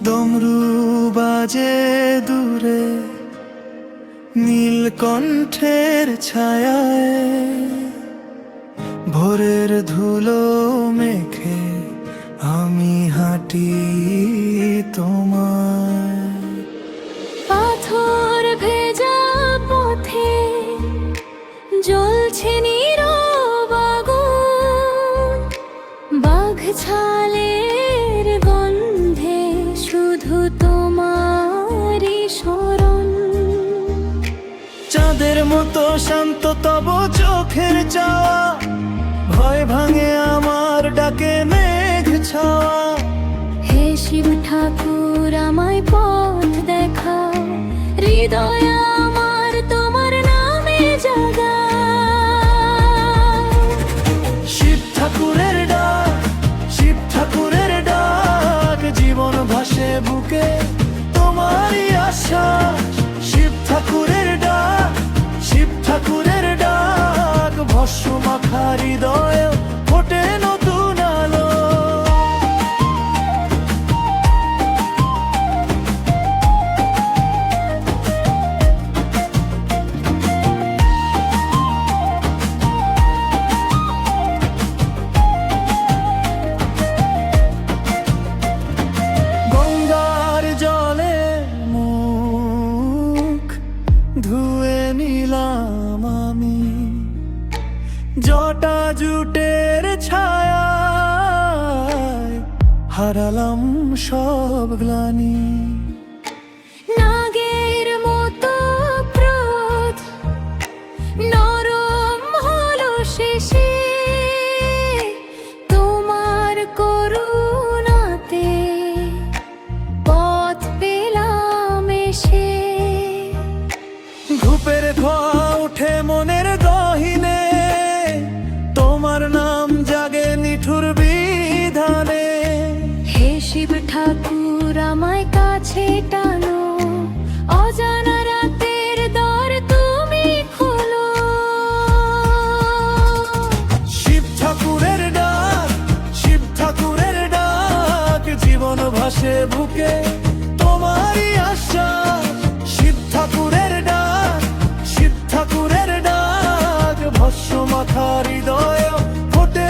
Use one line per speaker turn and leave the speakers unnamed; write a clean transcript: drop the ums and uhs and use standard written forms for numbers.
ডমরু বাজে দূরে নীলকণ্ঠের ছায়ায়, ভোরের ধুলো মেখে আমি হাঁটি তোমায়।
পাথর ভেজা পথে জ্বলছে নীরব আগুন, বাঘ ছালের গন্ধে শুধু তোমারই স্মরণ।
চাঁদের মতো শান্ত তব চোখের চাওয়া, ভয় ভাঙে আমার ডাকে মেঘ ছাওয়া।
হে শিব ঠাকুর আমায় পথ দেখাও, হৃদয় আমার তোমার নামে জাগা।
শিব ঠাকুরের ডাক, শিব ঠাকুরের ডাক, জীবন ভাসে বুকে তোমারই আশা। শিব ঠাকুরের ডাক, শিব ঠাকুরের ডাক, ভস্ম মাখা হৃদয় ফোটে নতুন আলো। গঙ্গার জলে মুখ ধুয়ে নিলাম আমি, জটা জুটের ছায়ায় হারালাম সব গ্লানি।
নাগের মতো ক্রোধ নরম হলো শেষে, তোমার করুণাতে পথ পেলাম এসে।
ধূপের ধোঁয়া উঠে মনের গহীনে, তোমার নাম জাগে নিঠুর বিধানে।
হে শিব ঠাকুর আমায় কাছে টানো, অজানা রাতের দ্বার তুমি খোলো।
শিব ঠাকুরের ডাক, শিব ঠাকুরের ডাক, জীবন ভাসে বুকে তোমারই আশা। শিব ঠাকুরের ডাক, শিব ঠাকুরের ডাক, ভস্ম মাখা হৃদয় ফোটে